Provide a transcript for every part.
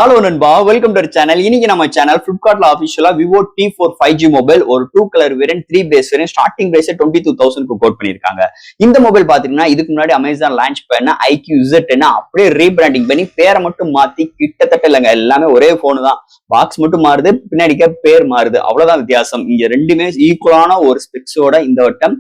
Hello நண்பா, welcome to channel. இன்னைக்கு நம்ம சேனல் பிளிப்கார்ட்ல ஆஃபிஷியலா விவோ T4 5G மொபைல் ஒரு 2 colour variant 3 base variant starting price 22,000 quote பண்ணிருக்காங்க. இந்த மொபைல் பாத்தீங்கன்னா இதுக்கு முன்னாடி அமேசான் லான்ச் பண்ண IQ-Z10 அப்படியே ரீபிராண்டிங் பண்ணி பேரை மட்டும் மாத்தி கிட்டத்தட்ட இல்லைங்க, எல்லாமே ஒரே போன் தான். பாக்ஸ் மட்டும் மாறுது, பின்னாடிக்க பேர் மாறுது, அவ்வளவுதான் வித்தியாசம். இங்க ரெண்டுமே ஈக்குவலான ஒரு ஸ்பெக்ஸோட இந்த வட்டம்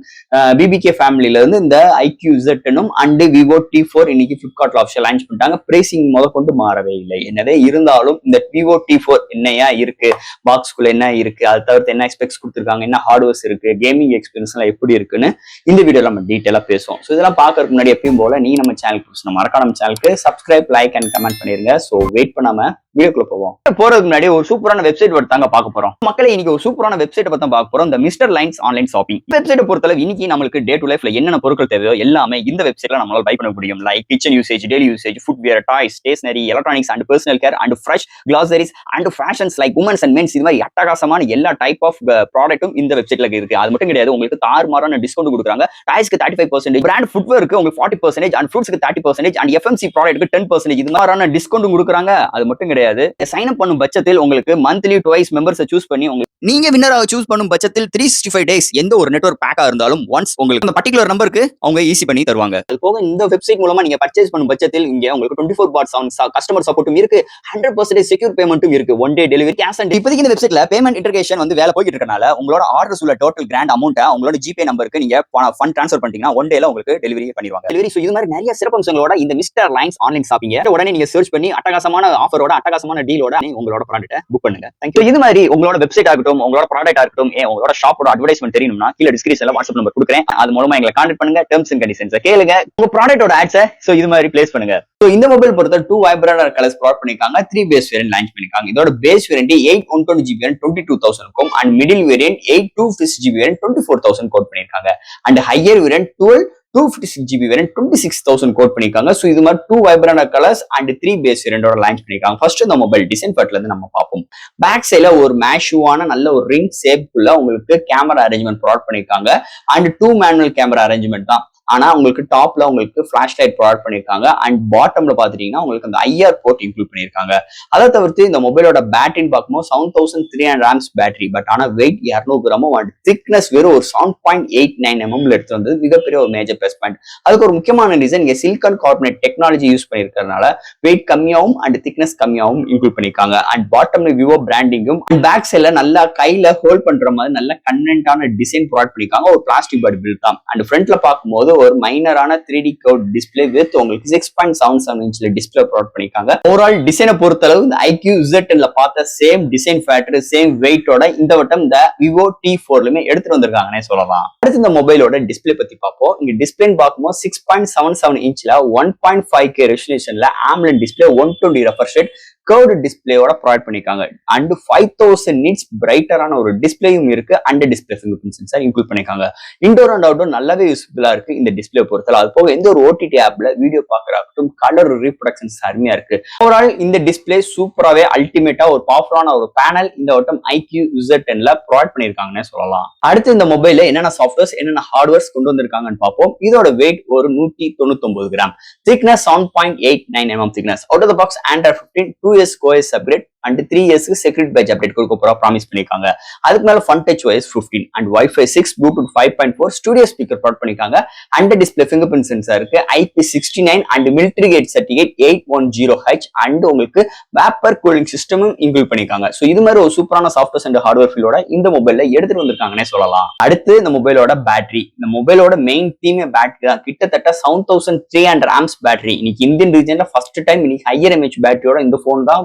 BBK ஃபேமிலில இருந்து இந்த IQ-Z10 அண்ட் விவோ T4 இன்னைக்கு பிளிப்கார்ட்ல ஆஃபிஷியல் லான்ச் பண்ணிட்டாங்க. பிரைசிங் முத கொண்டு மாறவே இல்லை. என்னதே இருந்தாலும் இந்த விவோ T4 என்னையா இருக்கு, பாக்ஸ்குள்ள என்ன இருக்கு, அதை தவிர்த்து என்ன எக்ஸ்பெக்ட்ஸ் கொடுத்துருக்காங்க, என்ன ஹார்ட்வேர்ஸ் இருக்கு, கேமிங் எக்ஸ்பீரியன்ஸ் எல்லாம் எப்படி இருக்குன்னு இந்த வீடியோல நம்ம டீட்டெயிலா பேசுவோம். ஸோ இதெல்லாம் பார்க்கறதுக்கு முன்னாடி எப்பயும் போல நீ நம்ம சேனலுக்கு மறக்காம நம்ம சேனலுக்கு சப்ஸ்கிரைப், லைக் அண்ட் கமெண்ட் பண்ணிருங்க. ஸோ வெயிட் பண்ணாம வீடியோக்குள்ள போவோம். போறதுக்கு முன்னாடி ஒரு சூப்பரான வெப்சைட் தாங்க பார்க்க போறோம். மக்களை இன்னைக்கு ஒரு சூப்பரான வெப்சைட் பத்தி பார்க்க போறோம். இந்த mister lines online shopping website பொறுத்தளவு இன்னைக்கு நம்மளுக்கு டே டு லைஃப்ல என்னென்ன பொருட்கள் தேவையோ எல்லாமே இந்த வெப்சைட்ல நம்மளால பை பண்ண முடியும். Like kitchen usage, daily usage, footwear, toys, stationery, electronics and personal care and fresh groceries and fashions like women's and men's. இது மாதிரி அட்டகாசமான எல்லா டைப் ஆஃப் ப்ராடக்ட்டும் இந்த வெப்சைட்ல இருக்கு. அது மட்டும் கிடையாது, உங்களுக்கு தாறுமாறான டிஸ்கவுண்ட் கொடுக்குறாங்க. டாய்ஸ்க்கு 35%, பிராண்ட் ஃபுட்வேருக்கு உங்களுக்கு 40% அண்ட் ஃப்ரூட்ஸ்க்கு 30% அண்ட் FMC ப்ராடக்ட்க்கு 10%. இது மாதிரியான டிஸ்கவுண்ட் கொடுக்குறாங்க. அது மட்டும் கிடையாது, சைன் அப் பண்ணும் பட்சத்தில் உங்களுக்கு மந்த்லி டுவைஸ் மெம்பர்ஸை சூஸ் பண்ணி நீங்க வின்னராக சூஸ் பண்ணும் பட்சத்தில் 365 டேஸ் எந்த ஒரு நெட்வொர்க் பேக்கா இருந்தாலும் ஒன்ஸ் உங்களுக்கு அந்த பர்டிகுலர் நம்பருக்கு அவங்க ஈஸி பண்ணி தருவாங்க. அது போக இந்த வெப்சைட் மூலமா நீங்க பர்ச்சேஸ் பண்ணும் பட்சத்தில் இங்க உங்களுக்கு 24/7 கஸ்டமர் சப்போர்ட்டும் இருக்கு, 100% செக்யூர் பேமெண்ட்டும் இருக்கு, one day delivery, cash on. இப்போதைக்கு இந்த வெப்சைட்ல பேமெண்ட் இன்டர்கேஷன் வேலை போயிட்டு இருக்கனால உங்களோட ஆர்டர்ஸ் உள்ள டோட்டல் கிராண்ட் அமௌண்ட் உங்களோட ஜிபே நம்பருக்கு நீங்க ஃபண்ட் ட்ரான்ஸ்ஃபர் பண்ணிட்டீங்கன்னா ஒன் டேல உங்களுக்கு டெலிவரி பண்ணிடுவாங்க. டெலிவரி. ஸோ இது மாதிரி நிறைய சிறப்பம்சங்களோட இந்த மிஸ்டர் லைன்ஸ் ஆன்லைன் ஷாப்பிங் உடனே நீங்க சர்ச் பண்ணி அட்டகாசமான ஆஃபரோட அட்டகாசமான டீலோட உங்களோட ப்ராடக்ட்டை புக் பண்ணுங்க. தேங்க்யூ. இது மாதிரி உங்களோட வெப்சைட் ஆகட்டும், உங்களோட ப்ராடக்ட் ஆகட்டும், உங்களோட ஷாப்போட அட்வர்டைஸ்மெண்ட் தெரியணும்னா கீழே டிஸ்கிரிப்ஷன்ல வாட்ஸ்அப் நம்பர் கொடுக்குறேன். அது மூலமா எங்களை கான்டாக்ட் பண்ணுங்க. டெர்ம்ஸ் அண்ட் கண்டிஷன்ஸ் கேளுங்க. உங்க ப்ராடக்ட்டோட ஆட்ஸை இது மாதிரி பிளேஸ் பண்ணுங்க. ஸோ இந்த மொபைல் பொறுத்த 2 வைப்ரண்ட் கலர்ஸ் ப்ராடக்ட் பண்ணிருக்காங்க. 3 பேஸ் வேரியன்ட் லான்ச் பண்ணிருக்காங்க. இதோட base variant 8 120GB variant 22,000 and middle variant 8 256GB variant 24,000 quote பண்ணிருக்காங்க. And higher variant 12 256GB variant 26,000 quote பண்ணிருக்காங்க. ஸோ இது மாதிரி 2 வைப்ரண்ட் கலர்ஸ் அண்ட் 3 பேஸ் வேரியண்டோட லான்ச் பண்ணிருக்காங்க. ஃபர்ஸ்ட் இந்த மொபைல் டிசைன் பார்ட்ல இருந்து நம்ம பார்ப்போம். பேக் சைட்ல ஒரு மேஷுவான நல்ல ஒரு ரிங் ஷேப்ல உங்களுக்கு கேமரா அரேஞ்ச்மெண்ட் ப்ராடக்ட் பண்ணிருக்காங்க. அண்ட் 2 மேனுவல் கேமரா அரேஞ்ச்மெண்ட் தான். ஆனா உங்களுக்கு டாப்ல உங்களுக்கு ஃபிளாஷ் லைட் ப்ராடக்ட் பண்ணிருக்காங்க. அண்ட் பாட்டம்ல பாத்துட்டீங்கன்னா உங்களுக்கு அந்த IR போர்ட் இன்க்ளூட் பண்ணிருக்காங்க. அதை தவிர்த்து இந்த மொபைலோட பேட்டரின்னு பார்க்கும்போது 7300 ஆம்ஸ் பேட்டரி. பட் ஆனா வெயிட் 200 கிராமும் அண்ட் திக்னஸ் வெறும் ஒரு 7.89 mm எடுத்து வந்தது மிகப்பெரிய ஒரு மேஜர் பிளஸ் பாயிண்ட். அதுக்கு ஒரு முக்கியமான ரீசன் இங்க சிலிகான் கார்பனேட் டெக்னாலஜி யூஸ் பண்ணிருக்கிறதுனால வெயிட் கம்மியாகவும் அண்ட் திக்னஸ் கம்மியாகவும் இன்க்ளூட் பண்ணிருக்காங்க. அண்ட் பாட்டம்ல விவோ பிராண்டிங்கும் பேக் சைட்ல நல்லா கையில ஹோல்ட் பண்ற மாதிரி நல்ல கன்வென்டான டிசைன் ப்ராடக்ட் பண்ணிருக்காங்க. ஒரு பிளாஸ்டிக் பாடி பில்ட் தான். அண்ட் ஃப்ரண்ட்ல பார்க்கும்போது ஒரு மைனரான 3D கர்வ் டிஸ்ப்ளே வித் உங்களுக்கு 6.77 இன்ச்ல டிஸ்ப்ளே ப்ராடக்ட் பண்ணிருக்காங்க. ஓவரால் டிசைனை பொறுத்தளவு இந்த IQ-Z10ல பார்த்த சேம் டிசைன் ஃபேக்டர், சேம் வெயிட்டோட இந்த வட்டம் இந்த விவோ T4லயுமே எடுத்துட்டு வந்திருக்காங்கன்னே சொல்லலாம். அடுத்து இந்த மொபைலோட டிஸ்ப்ளே பத்தி பார்ப்போம். இங்க டிஸ்பிளேன்னு பார்க்கும்போது 6.77 இன்ச்ல 1.5K ரெசல்யூஷன்ல AMOLED display 120 refresh rate curved டிஸ்பிளேயோட ப்ரொவைட் பண்ணிருக்காங்க. அண்ட் 5000 நிட்ஸ் பிரைட்டரான ஒரு டிஸ்பிளேயும் இருக்கு. And display finger print sensor include பண்ணிருக்காங்க. இன்டோர் அண்ட் அவுட்டோர் நல்லாவே யூஸ்ஃபுல்லா இருக்கு இந்த டிஸ்பிளே பொறுத்தல. அது போக எந்த ஒரு OTT ஆப்ல வீடியோ பாக்குறதும் கலர் ரீப்ரொடக்ஷன்ஸ் அருமையா இருக்கு. ஓவரால் இந்த டிஸ்பிளே சூப்பராவே அல்டிமேட்டா ஒரு பவர்ஃபுல்லான ஒரு பேனல் இந்த வட்டம் IQ-Z10ல ப்ரொவைட் பண்ணிருக்காங்கன்னு சொல்லலாம். அடுத்து இந்த மொபைல்ல என்னென்ன சாஃப்ட்வேர்ஸ் என்னென்ன ஹார்ட்வேர்ஸ் கொண்டு வந்திருக்காங்கன்னு பார்ப்போம். இதோட வெயிட் ஒரு 199 gram, thickness 7.89 mm thickness. Out of the box Android 15 2S OS update and 3 இயர்ஸ்க்கு செக்யூரிட்டி பேட்ச் அப்டேட் கொடுக்க போறா ப்ராமிஸ் பண்ணிருக்காங்க. அதுக்கு மேல Fun Touch OS 15 and Wi-Fi 6 Bluetooth 5.4 studio speaker product பண்ணிருக்காங்க. And display finger print sensor இருக்கு. IP69 and military grade certificate 810H and உங்களுக்கு vapour cooling சிஸ்டமும் இன்க்ளூட் பண்ணிருக்காங்க. சோ இது மாதிரி ஒரு சூப்பரான சாஃப்ட்வேர்ஸ் அண்ட் ஹார்ட்வேர் ஃபீல்டோட இந்த மொபைல்ல எடுத்துட்டு வந்திருக்காங்கன்னே சொல்லலாம். அடுத்து இந்த மொபைலோட பேட்டரி. இந்த மொபைலோட மெயின் தீமே பேட்டரி தான். கிட்டத்தட்ட 7300 ஆம்ஸ் பேட்டரி. இன்னைக்கு இந்தியன் ரீஜன்ல ஃபர்ஸ்ட் டைம் இன்னைக்கு ஹையர் எம்ஏஹெச் பேட்டரியோட இந்த போன் தான்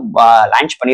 லான்ச் பண்ணிருக்காங்க.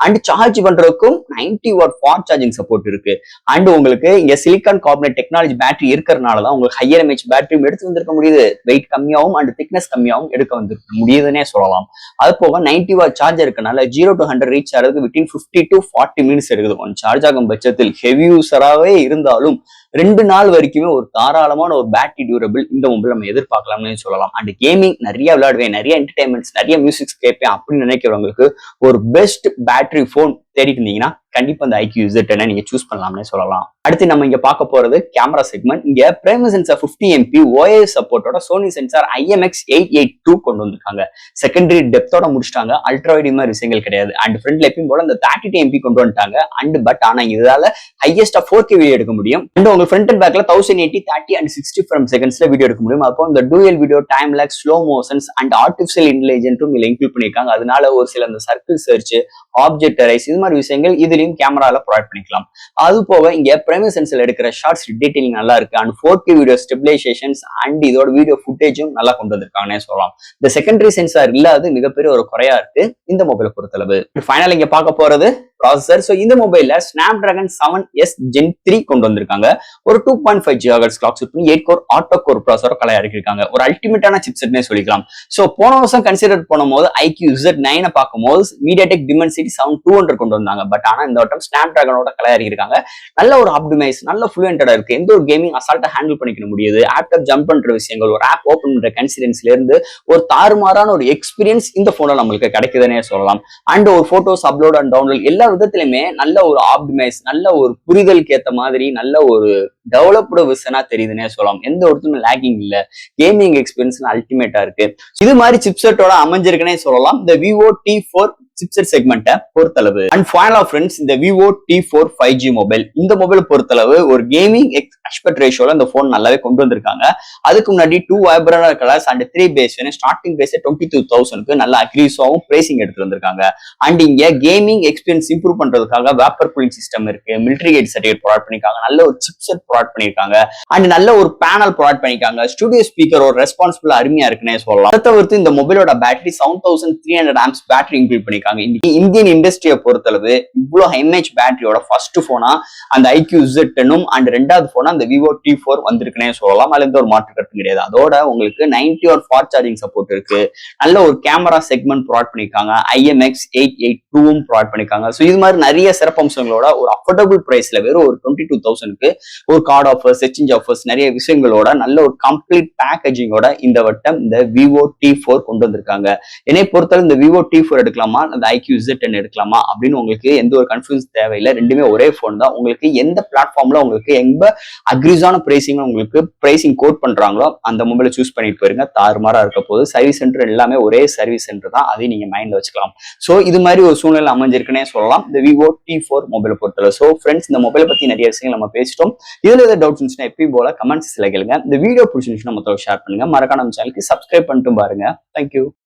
அண்ட் சார்ஜ் பண்றதுக்கும் 90 வாட் ஃபாஸ்ட் சார்ஜிங் சப்போர்ட் இருக்கு. அண்ட் உங்களுக்கு இங்க சிலிகான் கார்பனேட் டெக்னாலஜி பேட்டரி இருக்கிறதுனால தான் உங்களுக்கு ஹையர் எம்ஏஹெச் பேட்டரியும் எடுத்து வந்திருக்க முடியுது. வெயிட் கம்மியாகவும் அண்ட் திக்னஸ் கம்மியாகவும் எடுக்க வந்திருக்க முடியுதுன்னே சொல்லலாம். அது போக 90 வாட் சார்ஜ் இருக்கனால 0 to 100 ரீச் ஆகிறதுக்கு வித்தின் 50 to 40 மினிட்ஸ் எடுக்குது. ஒன் சார்ஜ் ஆகும் பட்சத்தில் ஹெவி யூசராகவே இருந்தாலும் 2 நாள் வரைக்குமே ஒரு தாராளமான ஒரு பேட்டரி டியூரபிள் இந்த மொபைல் நம்ம எதிர்பார்க்கலாம்னு சொல்லலாம். அண்ட் கேமிங் நிறைய விளையாடுவேன், நிறைய என்டர்டைன்மெண்ட்ஸ், நிறைய மியூசிக்ஸ் கேட்பேன் அப்படின்னு நினைக்கிறவங்களுக்கு ஒரு பெஸ்ட் பேட்டரி போன் தேடிட்டு இருந்தீங்கன்னா கண்டிப்பா இந்த IQ-Z10 நீங்க சூஸ் பண்ணலாம்னே சொல்லலாம். அடுத்து நம்ம இங்க பார்க்க போறது கேமரா செக்மெண்ட். இங்க பிரைமரி சென்சார் 50 MP OIS சப்போர்ட்டோட சோனி சென்சார் IMX882 கொண்டு வந்திருக்காங்க. செகண்டரி டெப்தோட முடிச்சிட்டாங்க. அல்ட்ரா வைட் மாதிரி விஷயங்கள் கிடையாது. அண்ட் ஃப்ரண்ட்ல எப்பயும் போல இந்த 32 MP கொண்டு வந்துட்டாங்க. அண்ட் பட் ஆனா இதால ஹையஸ்டா 4K வீடியோ எடுக்க முடியும். அண்ட் உங்க ஃப்ரண்ட் அண்ட் பேக்ல 1080, 30 and 60 ஃப்ரேம் செகண்ட்ஸ்ல வீடியோ எடுக்க முடியும். அப்போ இந்த dual video, time lapse, slow motions and artificial இன்டெலிஜென்ட்டும் இதுல இன்க்ளூட் பண்ணிருக்காங்க. அதனால ஒரு சில அந்த சர்க்கிள் சர்ச், ஆப்ஜெக்ட் அரைஸ் இது மாதிரி விஷயங்கள் இதுலயும் கேமரால ப்ரொவைட் பண்ணிக்கலாம். அது போக இங்க பிரைமரி சென்சார்ல எடுக்கிற ஷார்ட்ஸ் டீடைலிங் நல்லா இருக்கு. அண்ட் 4K வீடியோ ஸ்டெபிலைசேஷன்ஸ் அண்ட் இதோட வீடியோ ஃபுட்டேஜும் நல்லா கொண்டு வந்திருக்காங்கன்னே சொல்லலாம். இந்த செகண்டரி சென்சார் இல்லாத மிகப்பெரிய ஒரு குறையா இருக்கு இந்த மொபைலை பொறுத்தளவு. ஃபைனல் இங்க பார்க்க போறது ப்ராசஸர். சோ இந்த மொபைல்ல ஸ்னாப்டிராகன் 7S Gen 3 கொண்டு வந்திருக்காங்க. ஒரு 2.5 GHz கிளாக் செட் பண்ணி 8 கோர் ஆட்டோ கோர் ப்ராசஸர் கலையா இருக்காங்க. ஒரு அல்டிமேட்டான சிப்செட்னே சொல்லிக்கலாம். சோ போன வருஷம் கன்சிடர் பண்ணும்போது IQ-Z9 பார்க்கும்போது MediaTek Dimensity 7200 கொண்டு வந்தாங்க. பட் ஆனா இந்த வட்டம் ஸ்னாப்டிராகனோட கலையா இருக்காங்க. நல்ல ஒரு ஆப்டிமைஸ், நல்ல ஃப்ளூயன்டா இருக்கு. எந்த ஒரு கேமிங் அசால்ட்டா ஹேண்டில் பண்ணிக்க முடியுது. ஆப்டாப் ஜம்ப் பண்ற விஷயங்கள், ஒரு ஆப் ஓபன் பண்ற கன்சிடென்ஸ்ல இருந்து ஒரு தாறுமாறான ஒரு எக்ஸ்பீரியன்ஸ் இந்த போன்ல நம்மளுக்கு கிடைக்குதுன்னே சொல்லலாம். அண்ட் ஒரு போட்டோஸ் அப்லோட் அண்ட் டவுன்லோட் எல்லா விதத்திலுமே நல்ல ஒரு ஆப்டிமைஸ், நல்ல ஒரு புரிதலுக்கு ஏத்த மாதிரி நல்ல ஒரு டெவலப்டு விஷனா தெரியுதுன்னே சொல்லலாம். எந்த ஒருத்தரும் லேகிங் இல்ல. கேமிங் எக்ஸ்பீரியன்ஸ் அல்டிமேட்டா இருக்கு. இது மாதிரி சிப்செட்டோட அமைஞ்சிருக்குன்னே சொல்லலாம் இந்த Vivo T4 சிப்செட் செக்மெண்ட்டை பொறுத்தளவு. அண்ட் ஃபைனலா ஃப்ரெண்ட்ஸ், இந்த Vivo T4 5G மொபைல், இந்த மொபைல் பொறுத்தளவு ஒரு கேமிங் எக்ஸ்பெக்ட் ரேஷியோல இந்த போன் நல்லாவே கொண்டு வந்திருக்காங்க. அதுக்கு முன்னாடி 2 vibrant colours and 3 base starting base 22,000க்கு நல்ல அக்ரிஸாவும் பிரைசிங் எடுத்து வந்திருக்காங்க. அண்ட் இங்க கேமிங் எக்ஸ்பீரியன்ஸ் இம்ப்ரூவ் பண்றதுக்காக வேப்பர் கூலிங் சிஸ்டம் இருக்கு, மிலிட்டரி கேட் சர்டிஃபிகேட் ப்ரொவைட் பண்ணிருக்காங்க, நல்ல ஒரு சிப்செட் ப்ரொவைட் பண்ணிருக்காங்க, அண்ட் நல்ல ஒரு பேனல் ப்ரொவைட் பண்ணிருக்காங்க. ஸ்டுடியோ ஸ்பீக்கர் ஒரு ரெஸ்பான்சிபிள் அருமையா இருக்குன்னே சொல்லலாம். அதை தவிர்த்து இந்த மொபைலோட பேட்டரி 7300 ஆம்ஸ் பேட்டரி இன்க்ளூட் பண்ணிருக்காங்க. இந்தியன் இண்டஸ்ட்ரியை பொறுத்தளவு இவ்வளவு எம்ஏஹெச் பேட்டரியோட ஃபர்ஸ்ட் போனா அந்த IQ-Z10 அண்ட் ரெண்டாவது போனா அந்த Vivo T4 வந்திருக்குன்னே சொல்லலாம். அதுல எந்த ஒரு மாற்று கருத்து கிடையாது. அதோட உங்களுக்கு 90 வாட் ஃபாஸ்ட் சார்ஜிங் சப்போர்ட் இருக்கு. நல்ல ஒரு கேமரா செக்மெண்ட் ப்ரொவைட் பண்ணிருக்காங்க. IMX882 ப்ரொவைட் பண்ணிருக்காங்க. சோ இது மாதிரி நிறைய சிறப்பம்சங்களோட ஒரு அஃபோர்டபுள் பிரைஸ்ல வெறும் ஒரு 22,000க்கு ஒரு கார்டு ஆஃபர்ஸ், எக்ஸ்சேஞ்ச் ஆஃபர்ஸ், நிறைய விஷயங்களோட நல்ல ஒரு கம்ப்ளீட் பேக்கேஜிங்கோட இந்த வட்டம் இந்த Vivo T4 கொண்டு வந்திருக்காங்க. என்னை பொறுத்தவரை இந்த Vivo T4 எடுக்கலாமா, அந்த IQ-Z10 எடுக்கலாமா அப்படின்னு உங்களுக்கு எந்த ஒரு கன்ஃபியூஸ் தேவையில்லை. ரெண்டுமே ஒரே போன் தான். உங்களுக்கு எந்த பிளாட்ஃபார்ம்ல உங்களுக்கு எங்க அக்ரிஸான பிரைசிங் உங்களுக்கு பிரைசிங் கோட் பண்றாங்களோ அந்த மொபைலை சூஸ் பண்ணிட்டு போயிருங்க. தாறுமாறா இருக்க போது சர்வீஸ் சென்டர் எல்லாமே ஒரே சர்வீஸ் சென்டர் தான். அதையும் நீங்க மைண்ட்ல வச்சுக்கலாம். சோ இது மாதிரி ஒரு சூழ்நிலை அமைஞ்சிருக்குன்னே சொல்லலாம் இந்த Vivo T4 மொபைலை பொறுத்தவரை. சோ ஃப்ரெண்ட்ஸ், இந்த மொபைலை பத்தி நிறைய விஷயங்கள் நம்ம பேசிட்டோம். இதுல ஏதாவது டவுட்ஸ் இருந்துச்சுன்னா எப்பயும் போல கமெண்ட்ஸ்ல கேளுங்க. இந்த வீடியோ பிடிச்சிருந்துச்சுன்னா மொத்தம் ஷேர் பண்ணுங்க. மறக்காம நம்ம சேனலுக்கு சப்ஸ்கிரைப் பண்ணிட்டு பாருங்க. தேங்க்யூ.